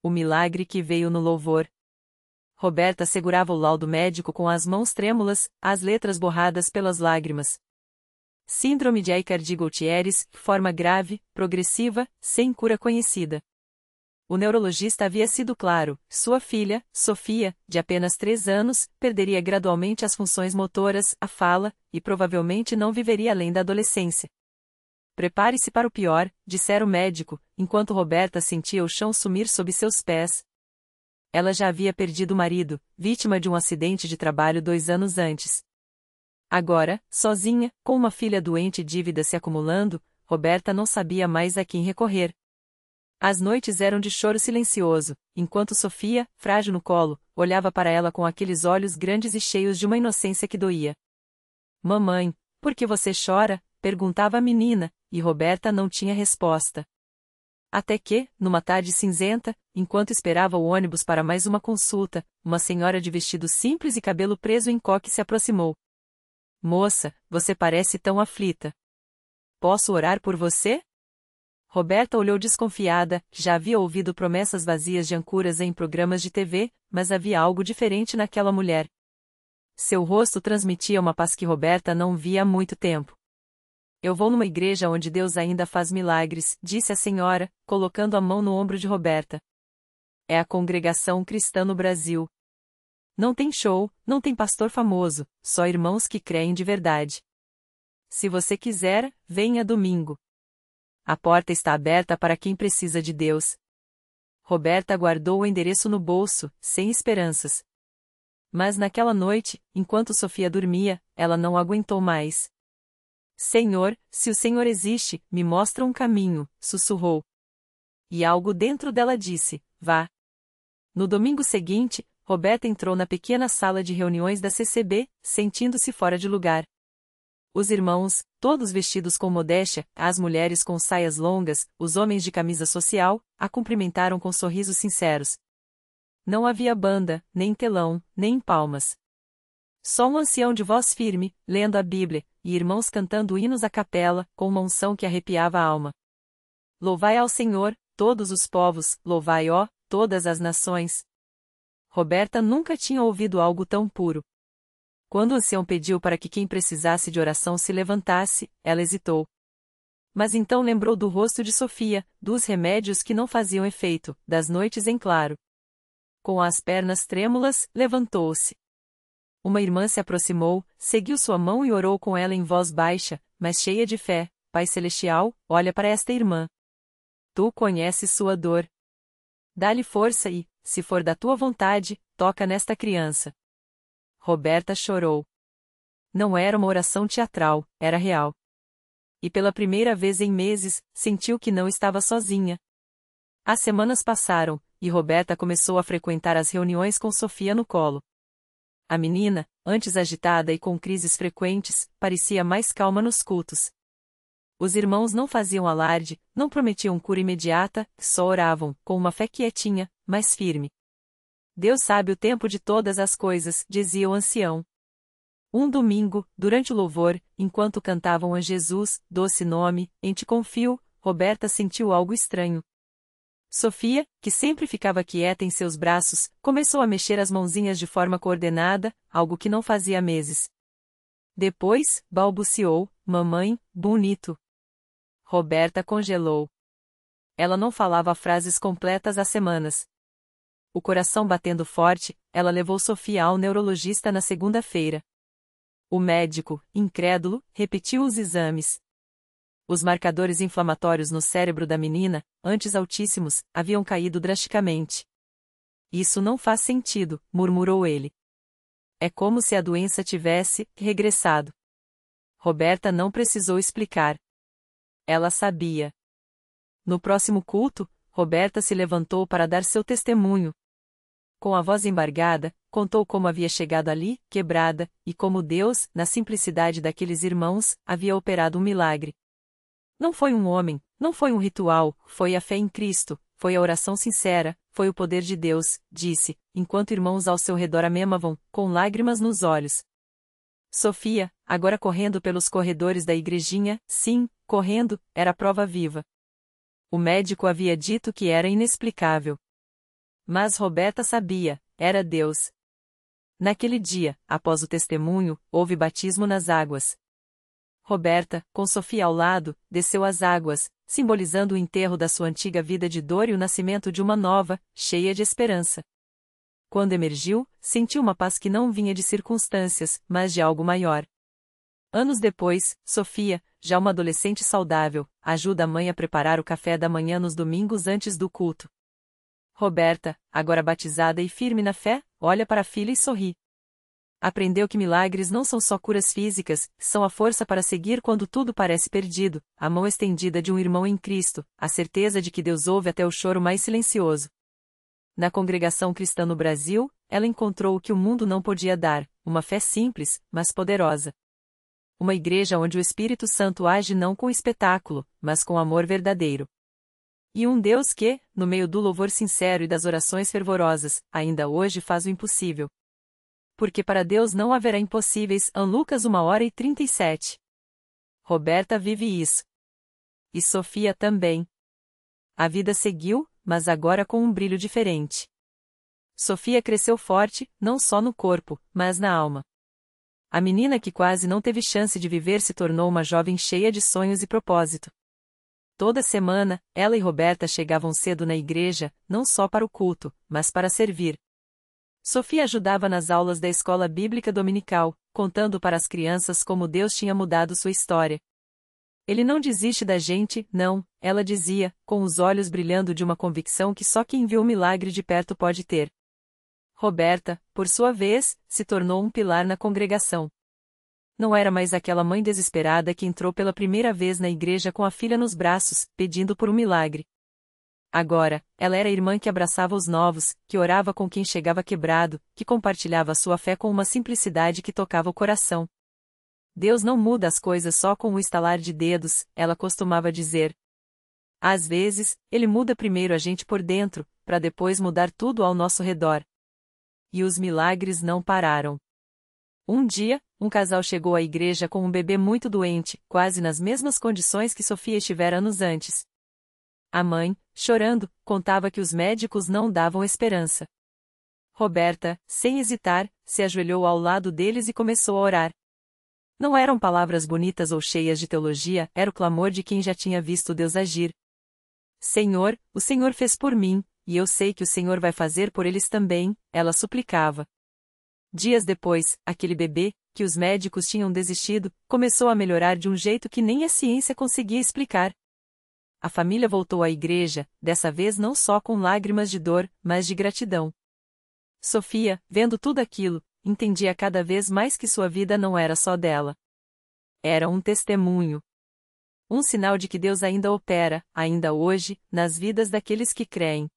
O milagre que veio no louvor. Roberta segurava o laudo médico com as mãos trêmulas, as letras borradas pelas lágrimas. Síndrome de Aicardi-Goutieres, forma grave, progressiva, sem cura conhecida. O neurologista havia sido claro: sua filha, Sofia, de apenas 3 anos, perderia gradualmente as funções motoras, a fala, e provavelmente não viveria além da adolescência. Prepare-se para o pior, dissera o médico, enquanto Roberta sentia o chão sumir sob seus pés. Ela já havia perdido o marido, vítima de um acidente de trabalho 2 anos antes. Agora, sozinha, com uma filha doente e dívidas se acumulando, Roberta não sabia mais a quem recorrer. As noites eram de choro silencioso, enquanto Sofia, frágil no colo, olhava para ela com aqueles olhos grandes e cheios de uma inocência que doía. Mamãe, por que você chora? Perguntava a menina, e Roberta não tinha resposta. Até que, numa tarde cinzenta, enquanto esperava o ônibus para mais uma consulta, uma senhora de vestido simples e cabelo preso em coque se aproximou. Moça, você parece tão aflita. Posso orar por você? Roberta olhou desconfiada, já havia ouvido promessas vazias de ancuras em programas de TV, mas havia algo diferente naquela mulher. Seu rosto transmitia uma paz que Roberta não via há muito tempo. Eu vou numa igreja onde Deus ainda faz milagres, disse a senhora, colocando a mão no ombro de Roberta. É a Congregação Cristã no Brasil. Não tem show, não tem pastor famoso, só irmãos que creem de verdade. Se você quiser, venha domingo. A porta está aberta para quem precisa de Deus. Roberta guardou o endereço no bolso, sem esperanças. Mas naquela noite, enquanto Sofia dormia, ela não aguentou mais. Senhor, se o Senhor existe, me mostra um caminho, sussurrou. E algo dentro dela disse: vá. No domingo seguinte, Roberta entrou na pequena sala de reuniões da CCB, sentindo-se fora de lugar. Os irmãos, todos vestidos com modéstia, as mulheres com saias longas, os homens de camisa social, a cumprimentaram com sorrisos sinceros. Não havia banda, nem telão, nem palmas. Só um ancião de voz firme, lendo a Bíblia, e irmãos cantando hinos à capela, com uma unção que arrepiava a alma. Louvai ao Senhor, todos os povos, louvai, ó, todas as nações. Roberta nunca tinha ouvido algo tão puro. Quando o ancião pediu para que quem precisasse de oração se levantasse, ela hesitou. Mas então lembrou do rosto de Sofia, dos remédios que não faziam efeito, das noites em claro. Com as pernas trêmulas, levantou-se. Uma irmã se aproximou, seguiu sua mão e orou com ela em voz baixa, mas cheia de fé: Pai Celestial, olha para esta irmã. Tu conheces sua dor. Dá-lhe força e, se for da tua vontade, toca nesta criança. Roberta chorou. Não era uma oração teatral, era real. E pela primeira vez em meses, sentiu que não estava sozinha. As semanas passaram, e Roberta começou a frequentar as reuniões com Sofia no colo. A menina, antes agitada e com crises frequentes, parecia mais calma nos cultos. Os irmãos não faziam alarde, não prometiam cura imediata, só oravam, com uma fé quietinha, mas firme. Deus sabe o tempo de todas as coisas, dizia o ancião. Um domingo, durante o louvor, enquanto cantavam a Jesus, doce nome, em Te confio, Roberta sentiu algo estranho. Sofia, que sempre ficava quieta em seus braços, começou a mexer as mãozinhas de forma coordenada, algo que não fazia há meses. Depois, balbuciou: Mamãe, bonito. Roberta congelou. Ela não falava frases completas há semanas. O coração batendo forte, ela levou Sofia ao neurologista na segunda-feira. O médico, incrédulo, repetiu os exames. Os marcadores inflamatórios no cérebro da menina, antes altíssimos, haviam caído drasticamente. Isso não faz sentido, murmurou ele. É como se a doença tivesse regressado. Roberta não precisou explicar. Ela sabia. No próximo culto, Roberta se levantou para dar seu testemunho. Com a voz embargada, contou como havia chegado ali, quebrada, e como Deus, na simplicidade daqueles irmãos, havia operado um milagre. Não foi um homem, não foi um ritual, foi a fé em Cristo, foi a oração sincera, foi o poder de Deus, disse, enquanto irmãos ao seu redor a memavam, com lágrimas nos olhos. Sofia, agora correndo pelos corredores da igrejinha, sim, correndo, era prova viva. O médico havia dito que era inexplicável. Mas Roberta sabia, era Deus. Naquele dia, após o testemunho, houve batismo nas águas. Roberta, com Sofia ao lado, desceu as águas, simbolizando o enterro da sua antiga vida de dor e o nascimento de uma nova, cheia de esperança. Quando emergiu, sentiu uma paz que não vinha de circunstâncias, mas de algo maior. Anos depois, Sofia, já uma adolescente saudável, ajuda a mãe a preparar o café da manhã nos domingos antes do culto. Roberta, agora batizada e firme na fé, olha para a filha e sorri. Aprendeu que milagres não são só curas físicas, são a força para seguir quando tudo parece perdido, a mão estendida de um irmão em Cristo, a certeza de que Deus ouve até o choro mais silencioso. Na congregação cristã no Brasil, ela encontrou o que o mundo não podia dar, uma fé simples, mas poderosa. Uma igreja onde o Espírito Santo age não com espetáculo, mas com amor verdadeiro. E um Deus que, no meio do louvor sincero e das orações fervorosas, ainda hoje faz o impossível. Porque para Deus não haverá impossíveis. Lucas 1h37. Roberta vive isso. E Sofia também. A vida seguiu, mas agora com um brilho diferente. Sofia cresceu forte, não só no corpo, mas na alma. A menina que quase não teve chance de viver se tornou uma jovem cheia de sonhos e propósito. Toda semana, ela e Roberta chegavam cedo na igreja, não só para o culto, mas para servir. Sofia ajudava nas aulas da escola bíblica dominical, contando para as crianças como Deus tinha mudado sua história. Ele não desiste da gente, não, ela dizia, com os olhos brilhando de uma convicção que só quem viu o milagre de perto pode ter. Roberta, por sua vez, se tornou um pilar na congregação. Não era mais aquela mãe desesperada que entrou pela primeira vez na igreja com a filha nos braços, pedindo por um milagre. Agora, ela era a irmã que abraçava os novos, que orava com quem chegava quebrado, que compartilhava sua fé com uma simplicidade que tocava o coração. Deus não muda as coisas só com um estalar de dedos, ela costumava dizer. Às vezes, Ele muda primeiro a gente por dentro, para depois mudar tudo ao nosso redor. E os milagres não pararam. Um dia, um casal chegou à igreja com um bebê muito doente, quase nas mesmas condições que Sofia estivera anos antes. A mãe, chorando, contava que os médicos não davam esperança. Roberta, sem hesitar, se ajoelhou ao lado deles e começou a orar. Não eram palavras bonitas ou cheias de teologia, era o clamor de quem já tinha visto Deus agir. Senhor, o Senhor fez por mim, e eu sei que o Senhor vai fazer por eles também, ela suplicava. Dias depois, aquele bebê, que os médicos tinham desistido, começou a melhorar de um jeito que nem a ciência conseguia explicar. A família voltou à igreja, dessa vez não só com lágrimas de dor, mas de gratidão. Sofia, vendo tudo aquilo, entendia cada vez mais que sua vida não era só dela. Era um testemunho. Um sinal de que Deus ainda opera, ainda hoje, nas vidas daqueles que creem.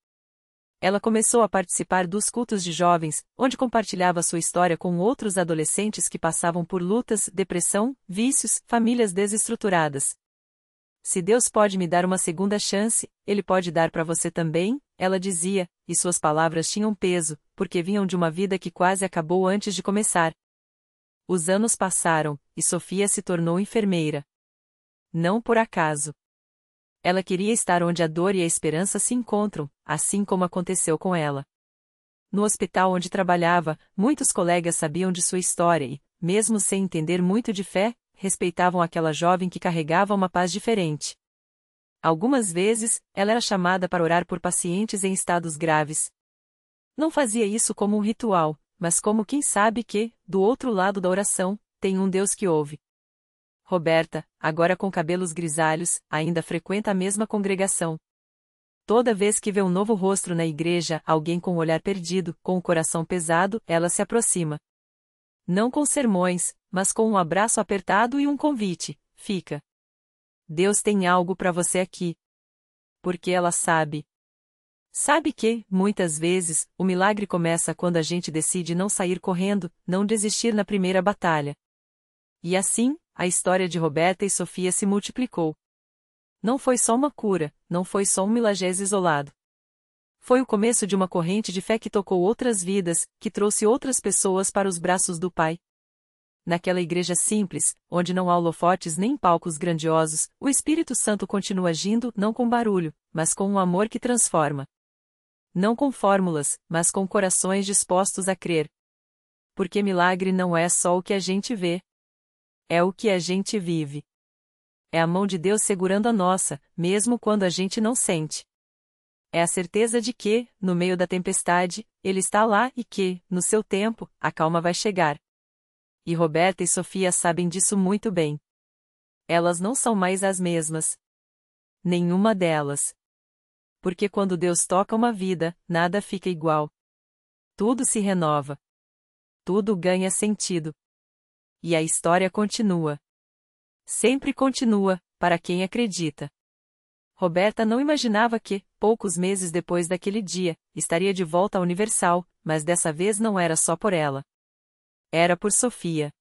Ela começou a participar dos cultos de jovens, onde compartilhava sua história com outros adolescentes que passavam por lutas, depressão, vícios, famílias desestruturadas. Se Deus pode me dar uma segunda chance, Ele pode dar para você também, ela dizia, e suas palavras tinham peso, porque vinham de uma vida que quase acabou antes de começar. Os anos passaram, e Sofia se tornou enfermeira. Não por acaso. Ela queria estar onde a dor e a esperança se encontram, assim como aconteceu com ela. No hospital onde trabalhava, muitos colegas sabiam de sua história e, mesmo sem entender muito de fé, respeitavam aquela jovem que carregava uma paz diferente. Algumas vezes, ela era chamada para orar por pacientes em estados graves. Não fazia isso como um ritual, mas como quem sabe que, do outro lado da oração, tem um Deus que ouve. Roberta, agora com cabelos grisalhos, ainda frequenta a mesma congregação. Toda vez que vê um novo rosto na igreja, alguém com o olhar perdido, com o coração pesado, ela se aproxima. Não com sermões, mas com um abraço apertado e um convite, fica. Deus tem algo para você aqui. Porque ela sabe. Sabe que, muitas vezes, o milagre começa quando a gente decide não sair correndo, não desistir na primeira batalha. E assim, a história de Roberta e Sofia se multiplicou. Não foi só uma cura, não foi só um milagre isolado. Foi o começo de uma corrente de fé que tocou outras vidas, que trouxe outras pessoas para os braços do Pai. Naquela igreja simples, onde não há holofotes nem palcos grandiosos, o Espírito Santo continua agindo não com barulho, mas com um amor que transforma. Não com fórmulas, mas com corações dispostos a crer. Porque milagre não é só o que a gente vê. É o que a gente vive. É a mão de Deus segurando a nossa, mesmo quando a gente não sente. É a certeza de que, no meio da tempestade, Ele está lá e que, no seu tempo, a calma vai chegar. E Roberta e Sofia sabem disso muito bem. Elas não são mais as mesmas. Nenhuma delas. Porque quando Deus toca uma vida, nada fica igual. Tudo se renova. Tudo ganha sentido. E a história continua. Sempre continua, para quem acredita. Roberta não imaginava que, poucos meses depois daquele dia, estaria de volta à Universal, mas dessa vez não era só por ela. Era por Sofia.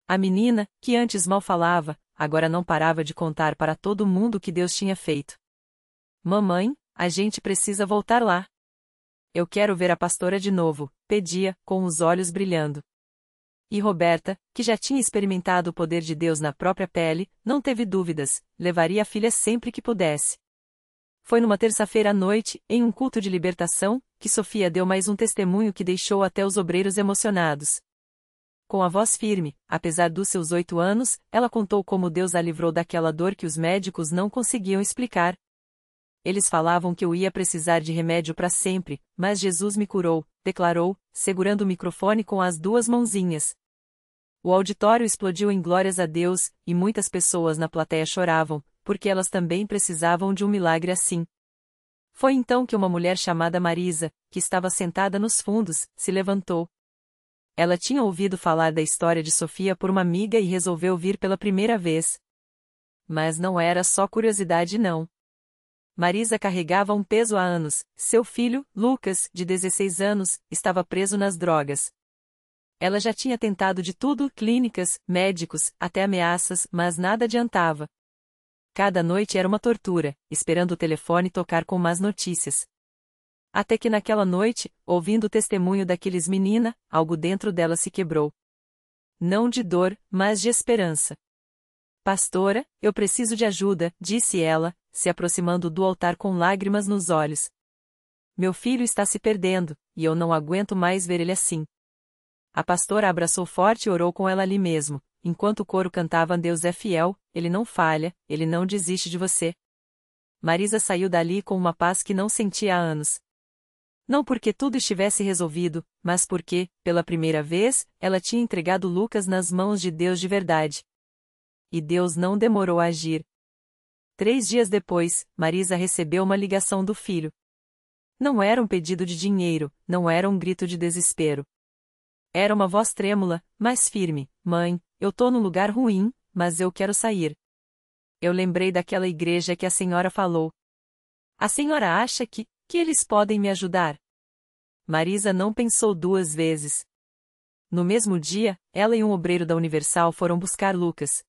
A menina, que antes mal falava, agora não parava de contar para todo mundo o que Deus tinha feito. Mamãe, a gente precisa voltar lá. Eu quero ver a pastora de novo, pedia, com os olhos brilhando. E Roberta, que já tinha experimentado o poder de Deus na própria pele, não teve dúvidas, levaria a filha sempre que pudesse. Foi numa terça-feira à noite, em um culto de libertação, que Sofia deu mais um testemunho que deixou até os obreiros emocionados. Com a voz firme, apesar dos seus 8 anos, ela contou como Deus a livrou daquela dor que os médicos não conseguiam explicar. Eles falavam que eu ia precisar de remédio para sempre, mas Jesus me curou, declarou, segurando o microfone com as 2 mãozinhas. O auditório explodiu em glórias a Deus, e muitas pessoas na plateia choravam, porque elas também precisavam de um milagre assim. Foi então que uma mulher chamada Marisa, que estava sentada nos fundos, se levantou. Ela tinha ouvido falar da história de Sofia por uma amiga e resolveu vir pela primeira vez. Mas não era só curiosidade não. Marisa carregava um peso há anos. Seu filho, Lucas, de 16 anos, estava preso nas drogas. Ela já tinha tentado de tudo, clínicas, médicos, até ameaças, mas nada adiantava. Cada noite era uma tortura, esperando o telefone tocar com más notícias. Até que naquela noite, ouvindo o testemunho daqueles menina, algo dentro dela se quebrou. Não de dor, mas de esperança. Pastora, eu preciso de ajuda, disse ela, se aproximando do altar com lágrimas nos olhos. Meu filho está se perdendo, e eu não aguento mais ver ele assim. A pastora a abraçou forte e orou com ela ali mesmo, enquanto o coro cantava Deus é fiel, Ele não falha, Ele não desiste de você. Marisa saiu dali com uma paz que não sentia há anos. Não porque tudo estivesse resolvido, mas porque, pela primeira vez, ela tinha entregado Lucas nas mãos de Deus de verdade. E Deus não demorou a agir. 3 dias depois, Marisa recebeu uma ligação do filho. Não era um pedido de dinheiro, não era um grito de desespero. Era uma voz trêmula, mas firme. Mãe, eu tô num lugar ruim, mas eu quero sair. Eu lembrei daquela igreja que a senhora falou. A senhora acha que eles podem me ajudar? Marisa não pensou 2 vezes. No mesmo dia, ela e um obreiro da Universal foram buscar Lucas.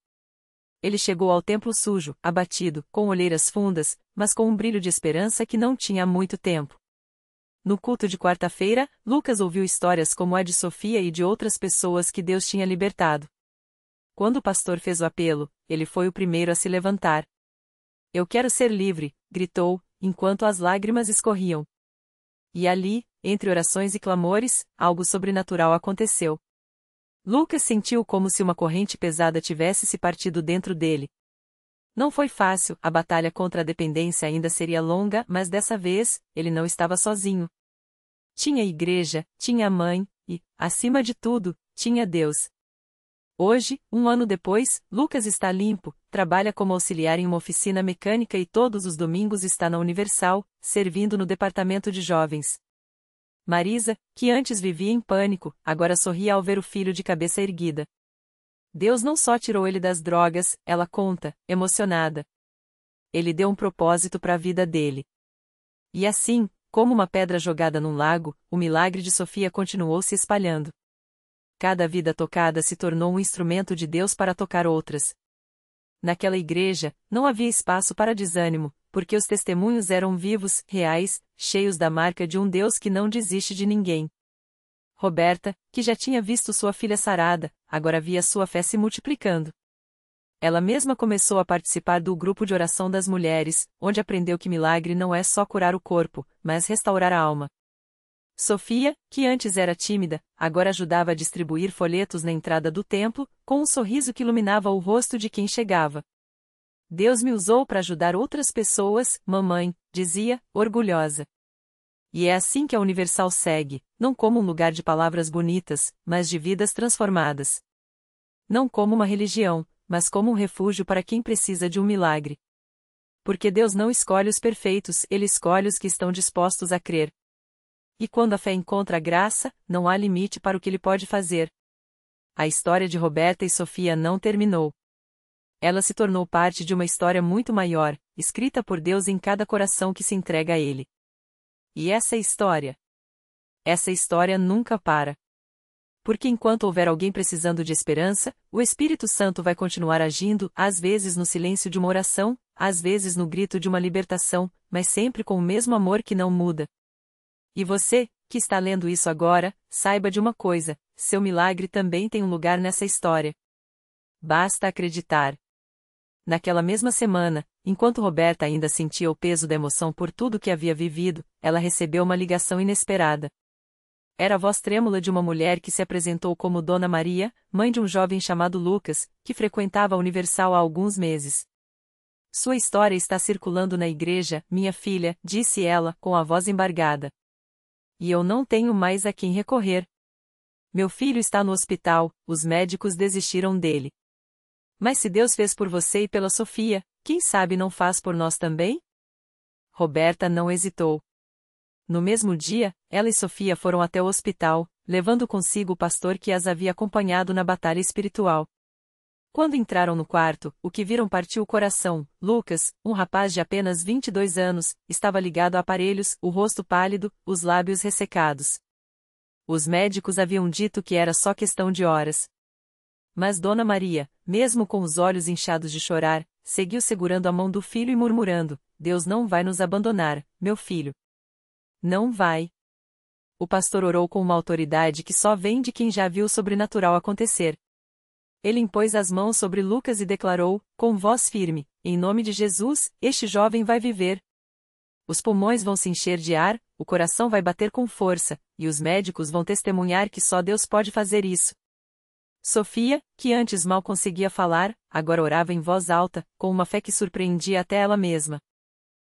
Ele chegou ao templo sujo, abatido, com olheiras fundas, mas com um brilho de esperança que não tinha há muito tempo. No culto de quarta-feira, Lucas ouviu histórias como a de Sofia e de outras pessoas que Deus tinha libertado. Quando o pastor fez o apelo, ele foi o primeiro a se levantar. Eu quero ser livre, gritou, enquanto as lágrimas escorriam. E ali, entre orações e clamores, algo sobrenatural aconteceu. Lucas sentiu como se uma corrente pesada tivesse se partido dentro dele. Não foi fácil, a batalha contra a dependência ainda seria longa, mas dessa vez, ele não estava sozinho. Tinha a igreja, tinha a mãe, e, acima de tudo, tinha Deus. Hoje, 1 ano depois, Lucas está limpo, trabalha como auxiliar em uma oficina mecânica e todos os domingos está na Universal, servindo no departamento de jovens. Marisa, que antes vivia em pânico, agora sorria ao ver o filho de cabeça erguida. Deus não só tirou ele das drogas, ela conta, emocionada. Ele deu um propósito para a vida dele. E assim, como uma pedra jogada num lago, o milagre de Sofia continuou se espalhando. Cada vida tocada se tornou um instrumento de Deus para tocar outras. Naquela igreja, não havia espaço para desânimo, porque os testemunhos eram vivos, reais, cheios da marca de um Deus que não desiste de ninguém. Roberta, que já tinha visto sua filha sarada, agora via sua fé se multiplicando. Ela mesma começou a participar do grupo de oração das mulheres, onde aprendeu que milagre não é só curar o corpo, mas restaurar a alma. Sofia, que antes era tímida, agora ajudava a distribuir folhetos na entrada do templo, com um sorriso que iluminava o rosto de quem chegava. Deus me usou para ajudar outras pessoas, mamãe, dizia, orgulhosa. E é assim que a Universal segue, não como um lugar de palavras bonitas, mas de vidas transformadas. Não como uma religião, mas como um refúgio para quem precisa de um milagre. Porque Deus não escolhe os perfeitos, Ele escolhe os que estão dispostos a crer. E quando a fé encontra a graça, não há limite para o que Ele pode fazer. A história de Roberta e Sofia não terminou. Ela se tornou parte de uma história muito maior, escrita por Deus em cada coração que se entrega a Ele. E essa história nunca para. Porque enquanto houver alguém precisando de esperança, o Espírito Santo vai continuar agindo, às vezes no silêncio de uma oração, às vezes no grito de uma libertação, mas sempre com o mesmo amor que não muda. E você, que está lendo isso agora, saiba de uma coisa: seu milagre também tem um lugar nessa história. Basta acreditar. Naquela mesma semana, enquanto Roberta ainda sentia o peso da emoção por tudo que havia vivido, ela recebeu uma ligação inesperada. Era a voz trêmula de uma mulher que se apresentou como Dona Maria, mãe de um jovem chamado Lucas, que frequentava a Universal há alguns meses. Sua história está circulando na igreja, minha filha, disse ela, com a voz embargada. E eu não tenho mais a quem recorrer. Meu filho está no hospital, os médicos desistiram dele. Mas se Deus fez por você e pela Sofia, quem sabe não faz por nós também? Roberta não hesitou. No mesmo dia, ela e Sofia foram até o hospital, levando consigo o pastor que as havia acompanhado na batalha espiritual. Quando entraram no quarto, o que viram partiu o coração. Lucas, um rapaz de apenas 22 anos, estava ligado a aparelhos, o rosto pálido, os lábios ressecados. Os médicos haviam dito que era só questão de horas. Mas Dona Maria, mesmo com os olhos inchados de chorar, seguiu segurando a mão do filho e murmurando: Deus não vai nos abandonar, meu filho. Não vai. O pastor orou com uma autoridade que só vem de quem já viu o sobrenatural acontecer. Ele impôs as mãos sobre Lucas e declarou, com voz firme: em nome de Jesus, este jovem vai viver. Os pulmões vão se encher de ar, o coração vai bater com força, e os médicos vão testemunhar que só Deus pode fazer isso. Sofia, que antes mal conseguia falar, agora orava em voz alta, com uma fé que surpreendia até ela mesma.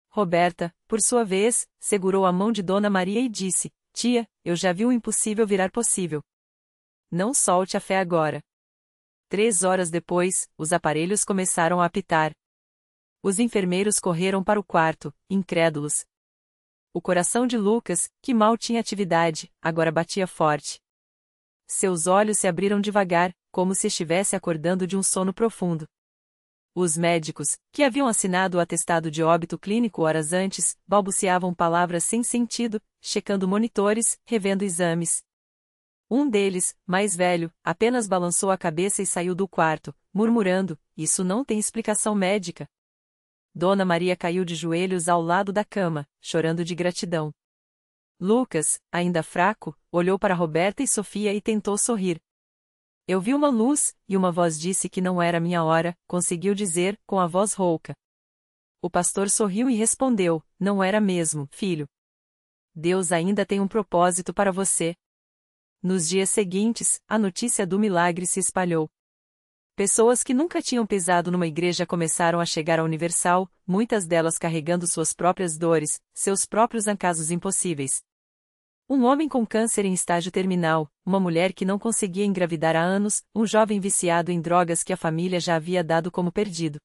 Roberta, por sua vez, segurou a mão de Dona Maria e disse: Tia, eu já vi o impossível virar possível. Não solte a fé agora. 3 horas depois, os aparelhos começaram a apitar. Os enfermeiros correram para o quarto, incrédulos. O coração de Lucas, que mal tinha atividade, agora batia forte. Seus olhos se abriram devagar, como se estivesse acordando de um sono profundo. Os médicos, que haviam assinado o atestado de óbito clínico horas antes, balbuciavam palavras sem sentido, checando monitores, revendo exames. Um deles, mais velho, apenas balançou a cabeça e saiu do quarto, murmurando: isso não tem explicação médica. Dona Maria caiu de joelhos ao lado da cama, chorando de gratidão. Lucas, ainda fraco, olhou para Roberta e Sofia e tentou sorrir. Eu vi uma luz, e uma voz disse que não era minha hora, conseguiu dizer, com a voz rouca. O pastor sorriu e respondeu: não era mesmo, filho. Deus ainda tem um propósito para você. Nos dias seguintes, a notícia do milagre se espalhou. Pessoas que nunca tinham pisado numa igreja começaram a chegar à Universal, muitas delas carregando suas próprias dores, seus próprios acasos impossíveis. Um homem com câncer em estágio terminal, uma mulher que não conseguia engravidar há anos, um jovem viciado em drogas que a família já havia dado como perdido.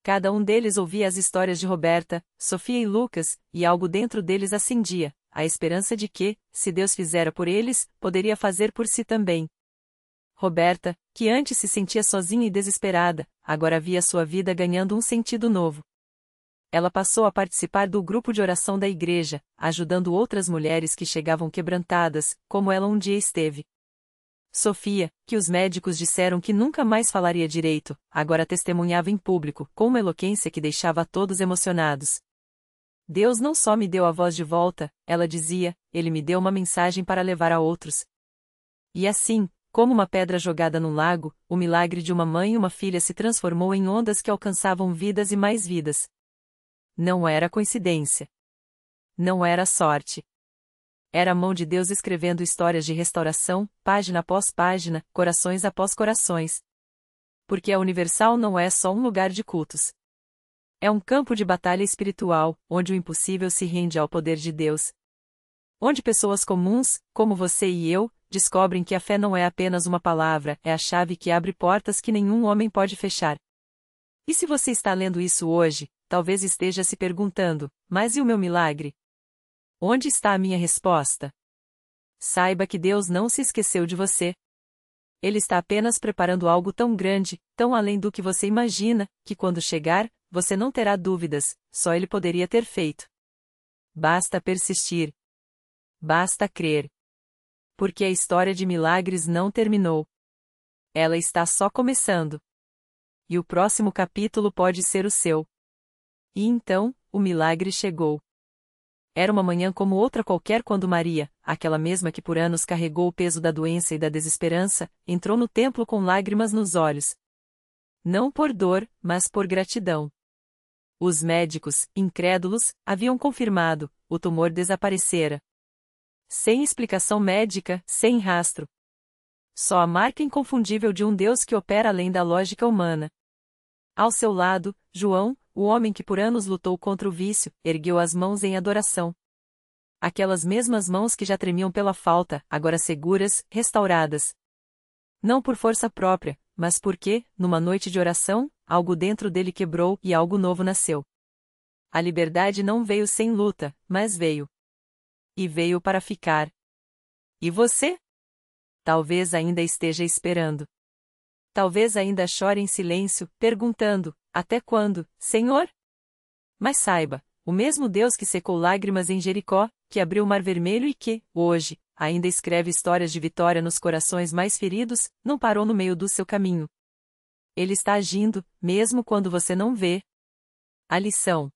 Cada um deles ouvia as histórias de Roberta, Sofia e Lucas, e algo dentro deles acendia, a esperança de que, se Deus fizera por eles, poderia fazer por si também. Roberta, que antes se sentia sozinha e desesperada, agora via sua vida ganhando um sentido novo. Ela passou a participar do grupo de oração da igreja, ajudando outras mulheres que chegavam quebrantadas, como ela um dia esteve. Sofia, que os médicos disseram que nunca mais falaria direito, agora testemunhava em público, com uma eloquência que deixava todos emocionados. Deus não só me deu a voz de volta, ela dizia, Ele me deu uma mensagem para levar a outros. E assim, Como uma pedra jogada num lago, o milagre de uma mãe e uma filha se transformou em ondas que alcançavam vidas e mais vidas. Não era coincidência. Não era sorte. Era a mão de Deus escrevendo histórias de restauração, página após página, corações após corações. Porque a Universal não é só um lugar de cultos. É um campo de batalha espiritual, onde o impossível se rende ao poder de Deus. Onde pessoas comuns, como você e eu, descobrem que a fé não é apenas uma palavra, é a chave que abre portas que nenhum homem pode fechar. E se você está lendo isso hoje, talvez esteja se perguntando: mas e o meu milagre? Onde está a minha resposta? Saiba que Deus não se esqueceu de você. Ele está apenas preparando algo tão grande, tão além do que você imagina, que quando chegar, você não terá dúvidas, só ele poderia ter feito. Basta persistir. Basta crer. Porque a história de milagres não terminou. Ela está só começando. E o próximo capítulo pode ser o seu. E então, o milagre chegou. Era uma manhã como outra qualquer quando Maria, aquela mesma que por anos carregou o peso da doença e da desesperança, entrou no templo com lágrimas nos olhos. Não por dor, mas por gratidão. Os médicos, incrédulos, haviam confirmado: o tumor desaparecera. Sem explicação médica, sem rastro. Só a marca inconfundível de um Deus que opera além da lógica humana. Ao seu lado, João, o homem que por anos lutou contra o vício, ergueu as mãos em adoração. Aquelas mesmas mãos que já tremiam pela falta, agora seguras, restauradas. Não por força própria, mas porque, numa noite de oração, algo dentro dele quebrou e algo novo nasceu. A liberdade não veio sem luta, mas veio. E veio para ficar. E você? Talvez ainda esteja esperando. Talvez ainda chore em silêncio, perguntando: até quando, Senhor? Mas saiba, o mesmo Deus que secou lágrimas em Jericó, que abriu o Mar Vermelho e que, hoje, ainda escreve histórias de vitória nos corações mais feridos, não parou no meio do seu caminho. Ele está agindo, mesmo quando você não vê. A lição: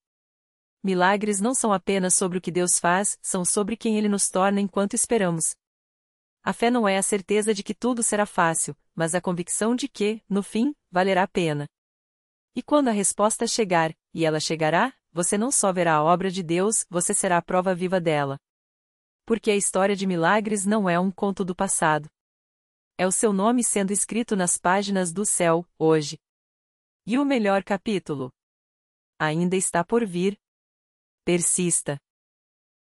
milagres não são apenas sobre o que Deus faz, são sobre quem Ele nos torna enquanto esperamos. A fé não é a certeza de que tudo será fácil, mas a convicção de que, no fim, valerá a pena. E quando a resposta chegar, e ela chegará, você não só verá a obra de Deus, você será a prova viva dela. Porque a história de milagres não é um conto do passado. É o seu nome sendo escrito nas páginas do céu, hoje. E o melhor capítulo ainda está por vir. Persista.